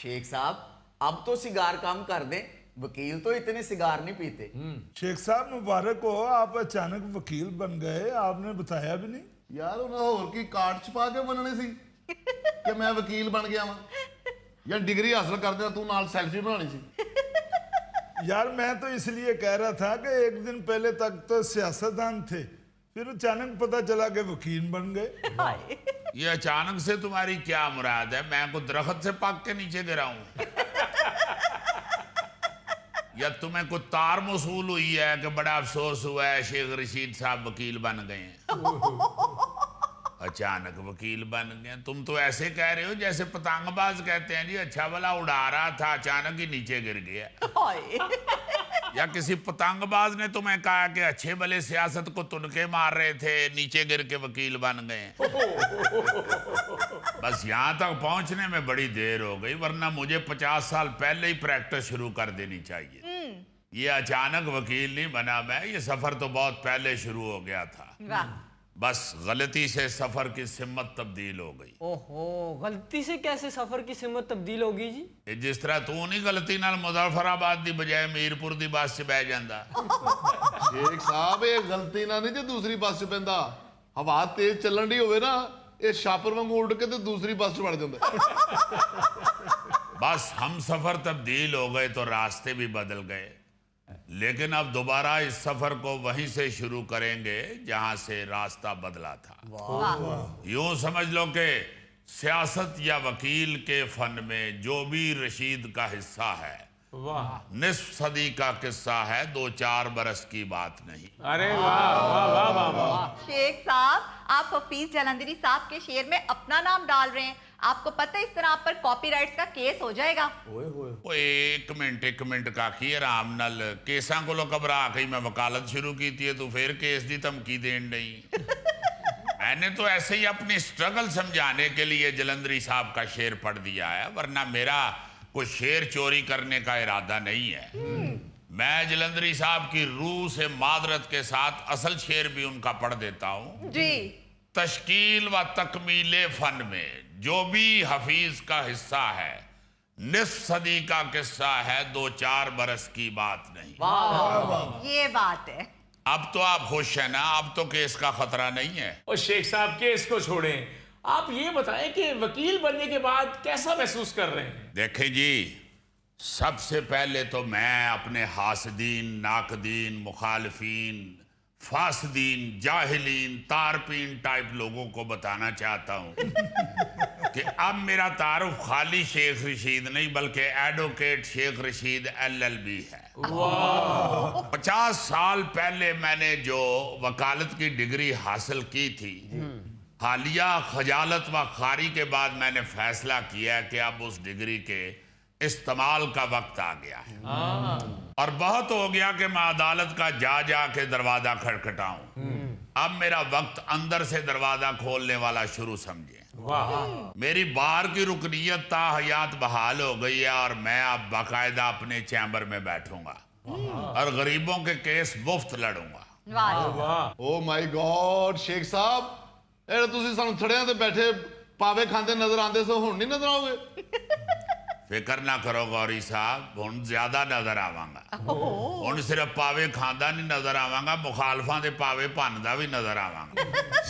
शेख साहब अब तो सिगार कम कर दें, वकील तो इतने सिगार नहीं पीते। शेख साहब मुबारक हो, आप अचानक वकील बन गए, आपने बताया भी नहीं। यार ਉਹਨਾਂ ਹੋਰ ਕੀ ਕਾਰਡ ਛਪਾ ਕੇ ਬਣਨੇ ਸੀ ਕਿ ਮੈਂ ਵਕੀਲ ਬਣ ਗਿਆ ਵਾਂ ਜਾਂ ਡਿਗਰੀ ਹਾਸਲ ਕਰਦੇ ਤੂੰ ਨਾਲ ਸੈਲਫੀ ਬਣਾਣੀ ਸੀ। यार मैं तो इसलिए कह रहा था कि एक दिन पहले तक तो सियासतदान थे, फिर अचानक पता चला कि वकील बन गए। ये अचानक से तुम्हारी क्या मुराद है? मैं को दरख्त से पाक के नीचे गिरा हूं या तुम्हें कोई तार मौसूल हुई है कि बड़ा अफसोस हुआ है शेख रशीद साहब वकील बन गए हैं? अचानक वकील बन गए। तुम तो ऐसे कह रहे हो जैसे पतंगबाज कहते हैं जी, अच्छा भला उड़ा रहा था अचानक ही नीचे गिर गया। या किसी पतंगबाज ने तुम्हें कहा कि अच्छे भले सियासत को तुनके मार रहे थे, नीचे गिर के वकील बन गए। बस यहाँ तक पहुंचने में बड़ी देर हो गई, वरना मुझे 50 साल पहले ही प्रैक्टिस शुरू कर देनी चाहिए। ये अचानक वकील नहीं बना मैं, ये सफर तो बहुत पहले शुरू हो गया था। बस गलती से सफर की सिमत तब्दील हो गई। ओहो, गलती से कैसे सफर की सिमत तब्दील होगी जी? ये जिस तरह तू नहीं गलती नाल मुजफ्फराबाद दी बजाय मीरपुर दी बस च बह जांदा। ਸ਼ੇਖ ਸਾਹਿਬ ਇਹ ਗਲਤੀ ਨਾਲ ਨਹੀਂ ਜੇ ਦੂਸਰੀ ਬੱਸ 'ਚ ਪੈਂਦਾ, ਹਵਾ ਤੇਜ਼ ਚੱਲਣ ਦੀ ਹੋਵੇ ਨਾ ਇਹ ਛਾਪਰ ਵਾਂਗੂ ਉੱਡ ਕੇ ਤੇ ਦੂਸਰੀ ਬੱਸ 'ਚ ਵੜ ਜਾਂਦਾ। बस हम सफर तब्दील हो गए तो रास्ते भी बदल गए, लेकिन अब दोबारा इस सफर को वहीं से शुरू करेंगे जहां से रास्ता बदला था। यूं समझ लो कि सियासत या वकील के फन में जो भी रशीद का हिस्सा है, निस्फ सदी का किस्सा है, 2-4 बरस की बात नहीं। अरे वाह वाह वाह वाह वाह। शेख साहब, आप हफीज जलंधरी साहब के शेर में अपना नाम डाल रहे हैं। आपको पता है इस तरह आप पर कॉपीराइट्स का केस हो जाएगा। ओ एक मिनट काकी आराम नाल केसां कोलों घबरा के मैं वकालत शुरू की थी, तू फिर केस दी धमकी देन नहीं। मैंने तो ऐसे ही अपनी स्ट्रगल समझाने के लिए जलंधरी साहब का शेर पढ़ दिया है, वरना मेरा कोई शेर चोरी करने का इरादा नहीं है। मैं जलंधरी साहब की रूह से मादरत के साथ असल शेर भी उनका पढ़ देता हूँ जी। तश्कील व तकमीले फन में जो भी हफीज का हिस्सा है, निस्फ सदी का किस्सा है, 2-4 बरस की बात नहीं। ये बात है। अब तो आप खुश है ना? अब तो केस का खतरा नहीं है। और शेख साहब केस को छोड़ें, आप ये बताएं कि वकील बनने के बाद कैसा महसूस कर रहे हैं? देखें जी, सबसे पहले तो मैं अपने हासदीन, नाकदीन, मुखालफीन, फासदीन, जाहिलीन, तारपीन टाइप लोगों को बताना चाहता हूं कि अब मेरा तारुफ खाली शेख रशीद नहीं बल्कि एडवोकेट शेख रशीद LLB है। 50 साल पहले मैंने जो वकालत की डिग्री हासिल की थी, हालिया खजालत व खारी के बाद मैंने फैसला किया कि अब उस डिग्री के इस्तेमाल का वक्त आ गया है। और बहुत हो गया कि मैं अदालत का जा के दरवाजा खटखटाऊं। अब मेरा वक्त अंदर से दरवाजा खोलने वाला शुरू समझे। मेरी बार की रुकनीयत ता हयात बहाल हो गई है और मैं अब बाकायदा अपने चैम्बर में बैठूंगा और गरीबों के केस मुफ्त लड़ूंगा। ਓ ਮਾਈ ਗॉड शेख साहब, ਇਹ ਤੁਸੀਂ ਸਾਨੂੰ ਥੜਿਆਂ ਤੇ ਬੈਠੇ ਪਾਵੇ ਖਾਂਦੇ ਨਜ਼ਰ ਆਉਂਦੇ ਸੋ ਹੁਣ ਨਹੀਂ ਨਜ਼ਰ ਆਓਗੇ? फिक्र ना करो गौरी साहब, हुण ज्यादा नजर आवांगा। हुण सिर्फ पावे खांदा नहीं नजर आवांगा, मुखालफां दे पावे भनदा भी नजर आवांगा।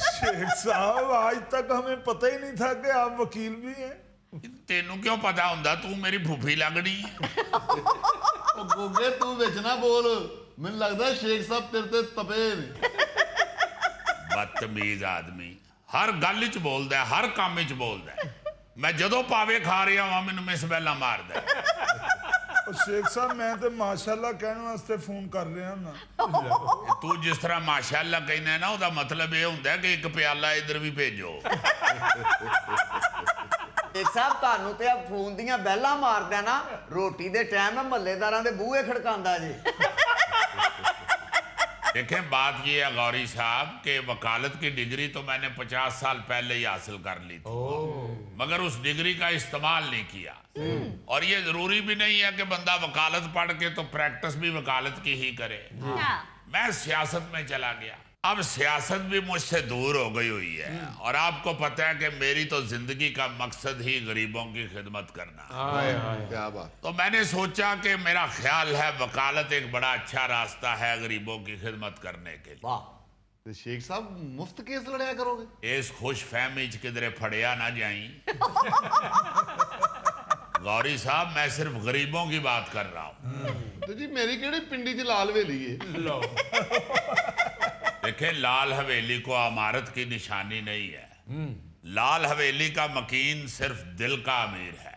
शेख साहब, आज तक हमें पता ही नहीं था कि आप वकील भी हैं। तेनू क्यों पता हुंदा? तू मेरी फूफी लगनी है। ਉਹ ਗੋਗੇ ਤੂੰ ਵਿੱਚ ਨਾ ਬੋਲ, ਮੈਨੂੰ ਲੱਗਦਾ शेख साहब तेरे ते तपे ने। बदतमीज आदमी हर गल च बोलदा है, हर काम च बोलदा है। मैं जदों पावे खा रहा हां मैनू मिस बैला मारदा है। और शेख साहब, मैं तो माशाल्लाह कहने वास्ते फोन कर रहा ना। तू जिस तरह माशाअल्लाह कहना है ना, उसका मतलब यह होंदा है कि एक प्याला इधर भी भेजो। शेख साहब ਤੁਹਾਨੂੰ ਤੇ ਆ ਫੋਨ ਦੀਆਂ ਬੈਲਾਂ ਮਾਰਦਾ ਨਾ, ਰੋਟੀ ਦੇ ਟਾਈਮ ਮੈਂ ਮਹੱਲੇਦਾਰਾਂ ਦੇ ਬੂਹੇ ਖੜਕਾਉਂਦਾ ਜੀ। देखें, बात यह है गौरी साहब कि वकालत की डिग्री तो मैंने 50 साल पहले ही हासिल कर ली थी, मगर उस डिग्री का इस्तेमाल नहीं किया। और ये जरूरी भी नहीं है कि बंदा वकालत पढ़ के तो प्रैक्टिस भी वकालत की ही करे। मैं सियासत में चला गया, अब सियासत भी मुझसे दूर हो गई हुई है और आपको पता है कि मेरी तो जिंदगी का मकसद ही गरीबों की खिदमत करना है। हाय हाय। क्या बात। तो मैंने सोचा कि मेरा ख्याल है वकालत एक बड़ा अच्छा रास्ता है गरीबों की खिदमत करने के लिए। वाह, तो शेख साहब मुफ्त केस लड़ाया करोगे? इस खुश फहमी च किधरे फड़िया ना जाई। गौरी साहब, मैं सिर्फ गरीबों की बात कर रहा हूँ। तो जी मेरी केड़ी पिंडी च लाल हवेली है। लो। देखें, लाल हवेली को अमारत की निशानी नहीं है। लाल हवेली का मकीन सिर्फ दिल का अमीर है।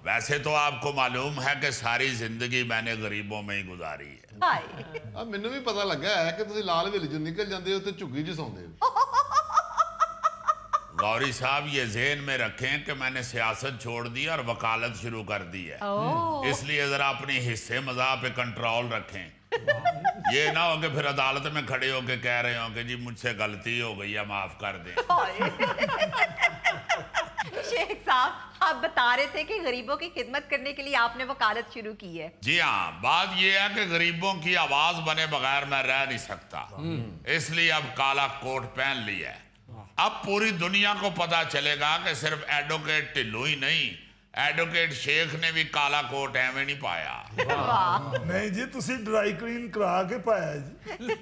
वैसे तो आपको मालूम है कि सारी जिंदगी मैंने गरीबों में ही गुजारी है। हाय। अब मैंने भी पता लगा है कि तुम लाल हवेली चो निकल जाते हो तो झुग्गी च सौंदे हो। गौरी साहब, ये ज़हन में रखें कि मैंने सियासत छोड़ दी और वकालत शुरू कर दी है। इसलिए जरा अपनी हिस्से मज़ा पे कंट्रोल रखें। ये ना हो कि फिर अदालत में खड़े होके कह रहे हो कि जी मुझसे गलती हो गई है, माफ कर दें। शेख साहब, आप बता रहे थे कि गरीबों की खिदमत करने के लिए आपने वकालत शुरू की है। जी हाँ, बात यह है कि गरीबों की आवाज बने बगैर मैं रह नहीं सकता, इसलिए अब काला कोट पहन लिया है। अब पूरी दुनिया को पता चलेगा कि सिर्फ एडवोकेट ढिल्लो ही नहीं, एडवोकेट शेख ने भी काला कोट एवं नहीं पाया। नहीं जी, तुसी ड्राई क्लीन करा के पाया जी।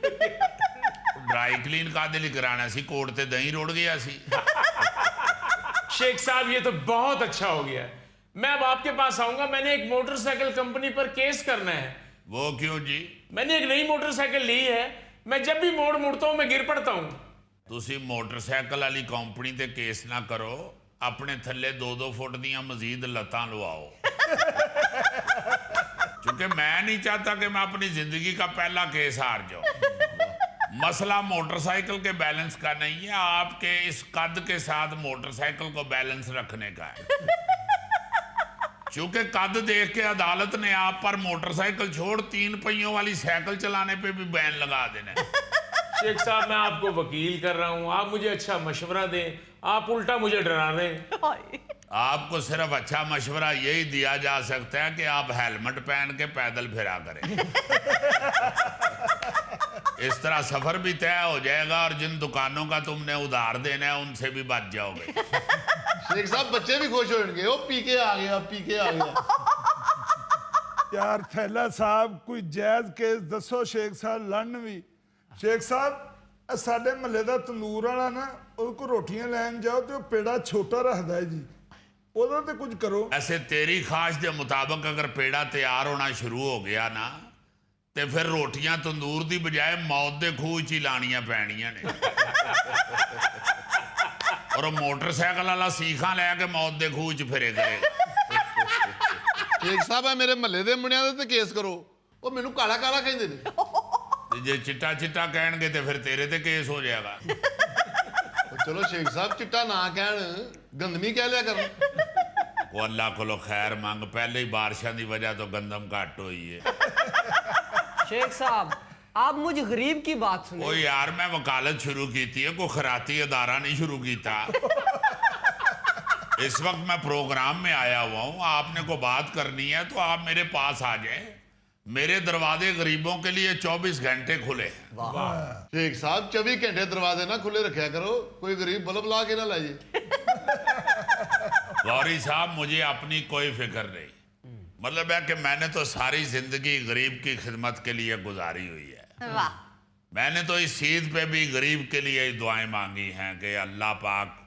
ड्राई क्लीन का दिल कराना सी, कोट ते दही रोड़ गया सी। शेख साहब, ये तो बहुत अच्छा हो गया। मैं अब आपके पास आऊंगा। मैंने एक मोटरसाइकिल कंपनी पर केस करना है। वो क्यों जी? मैंने एक नई मोटरसाइकिल ली है। मैं जब भी मोड़ मुड़ता हूं मैं गिर पड़ता हूं। तुसी मोटरसाइकिल वाली कंपनी ते केस ना करो, अपने थल्ले 2-2 फुट दियां मजीद लत्तां लवाओ। क्योंकि मैं नहीं चाहता कि मैं अपनी जिंदगी का पहला केस हार जाऊं। मसला मोटरसाइकिल के बैलेंस का नहीं है, आपके इस कद के साथ मोटरसाइकिल को बैलेंस रखने का है। क्योंकि कद देख के अदालत ने आप पर मोटरसाइकिल छोड़ 3 पहियों वाली साइकिल चलाने पे भी बैन लगा देना है। शेख साहब, मैं आपको वकील कर रहा हूं, आप मुझे अच्छा मशवरा दें, आप उल्टा मुझे डरा दें। आपको सिर्फ अच्छा मशवरा यही दिया जा सकता है कि आप हेलमेट पहन के पैदल फिरा करें। इस तरह सफर भी तय हो जाएगा और जिन दुकानों का तुमने उधार देना है उनसे भी बच जाओगे। शेख साहब बच्चे भी खुश होंगे, ओ पीके आ गया, पीके आ गया। यार थैला साहब, कोई जायज केस दसो शेख साहब, लड़न भी। शेख साहब, साडे महल्ले दा तंदूर वाला ना, ਉਹਦੇ ਕੋ ਰੋਟੀਆਂ ਲੈਣ ਜਾਓ ਤੇ ਉਹ ਪੇੜਾ ਛੋਟਾ ਰੱਖਦਾ ਹੈ ਜੀ, ਉਹਦਾ ਤੇ ਕੁਝ ਕਰੋ। ऐसे तेरी ख्वाहिश के मुताबिक अगर पेड़ा तैयार होना शुरू हो गया ना, तो फिर रोटियां तंदूर की बजाय मौत के खूह च ही लानियां पैणियां ने। और मोटरसाइकिल वाला सीखा लैके मौत के खूह च फिरे करे। शेख साहब, मेरे महल्ले दे मुंडियां दे ते केस करो, ਉਹ ਮੈਨੂੰ ਕਾਲਾ ਕਾਲਾ ਕਹਿੰਦੇ ਨੇ। जे चिट्टा चिट्टा कहणगे तो फिर तेरे ते केस हो जाएगा। चलो शेख साहब, चिट्टा ना कहन, गंदमी कह लिया कर। वो अल्लाह को खैर मंग, पहले ही बारिशों की वजह तो गंदम घट हुई है। शेख साहब, आप मुझ गरीब की बात सुने। ओ यार, मैं वकालत शुरू की थी, कोई खराती अदारा नहीं शुरू किया। इस वक्त मैं प्रोग्राम में आया हुआ हूँ, आपने को बात करनी है तो आप मेरे पास आ जाए। मेरे दरवाजे गरीबों के लिए 24 घंटे खुले हैं। शेख साहब, 24 घंटे दरवाजे ना खुले रखा करो, कोई गरीब बल्ब ला के ना लाइए। गौरी साहब, मुझे अपनी कोई फिक्र नहीं। मतलब है कि मैंने तो सारी जिंदगी गरीब की खिदमत के लिए गुजारी हुई है। वाह। मैंने तो इस ईद पे भी गरीब के लिए ही दुआएं मांगी हैं कि अल्लाह पाक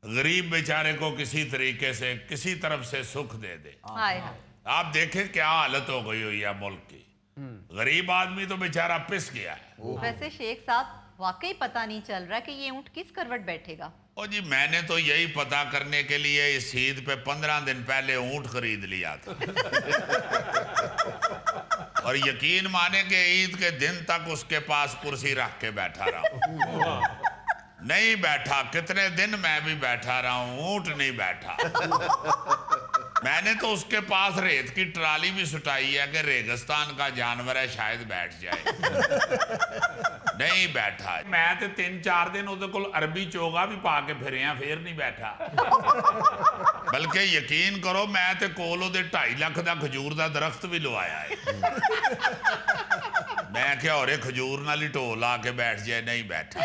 गरीब बेचारे को किसी तरीके से किसी तरफ से सुख दे दे। हाय हाय। आप देखें क्या हालत हो गई हुई है मुल्क की। गरीब आदमी तो बेचारा पिस गया है। वैसे शेख साहब, वाकई पता नहीं चल रहा कि ये ऊंट किस करवट बैठेगा। ओ जी, मैंने तो यही पता करने के लिए इस ईद पे 15 दिन पहले ऊंट खरीद लिया था। और यकीन माने कि ईद के दिन तक उसके पास कुर्सी रख के बैठा रहा। नहीं बैठा, कितने दिन मैं भी बैठा रहा हूं, ऊंट नहीं बैठा। मैंने तो उसके पास रेत की ट्राली भी सुटाई है कि रेगिस्तान का जानवर है शायद बैठ जाए। नहीं बैठा। मैं तो 3-4 दिन उहदे कोल अरबी चोगा भी पा के फिरे हैं, फिर नहीं बैठा। बल्कि यकीन करो, मैं तो कोल उहदे 2.5 लाख का खजूर का दरख्त भी लवाया है। मैं क्या और खजूर नाली ढो ला के बैठ जाए, नहीं बैठा।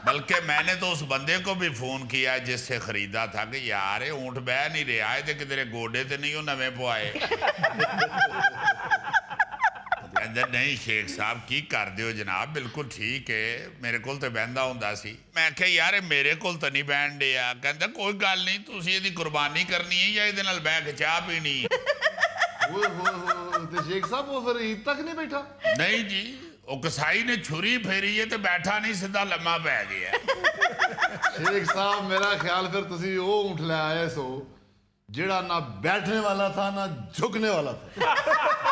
बल्कि मैंने तो उस बंदे को भी फोन किया जिससे खरीदा था कि यार ये ऊंट बह नहीं रहा है तो कि तेरे गोडे तो नहीं हो नवे पवाए। कहंदा नहीं शेख साहब की कर दियो जनाब, बिल्कुल ठीक है, मेरे कोल तो बहंदा हुंदा सी। मैं क्या यार मेरे कोल तो नहीं बहन दिया। कहंदा कोई गल नहीं, तुसीं इहदी कुर्बानी करनी है या इहदे नाल बैठ के चाह पीनी। ਓਏ ਹੋਏ ਹੋਏ ਤੇ ਸ਼ੇਖ ਸਾਹਿਬ ਉਹ ਫਿਰ ਈਦ ਤੱਕ ਨਹੀਂ ਬੈਠਾ? नहीं जी, वो कसाई ने छुरी फेरी है तो बैठा नहीं, सीधा लम्मा पै गया। ਸ਼ੇਖ ਸਾਹਿਬ ਮੇਰਾ ਖਿਆਲ ਫਿਰ ਤੁਸੀਂ ਉਹ ਊਂਠ ਲੈ ਆਏ ਸੋ ਜਿਹੜਾ ਨਾ ਬੈਠਣੇ ਵਾਲਾ ਥਾ ਨਾ ਝੁਕਣੇ ਵਾਲਾ ਥਾ।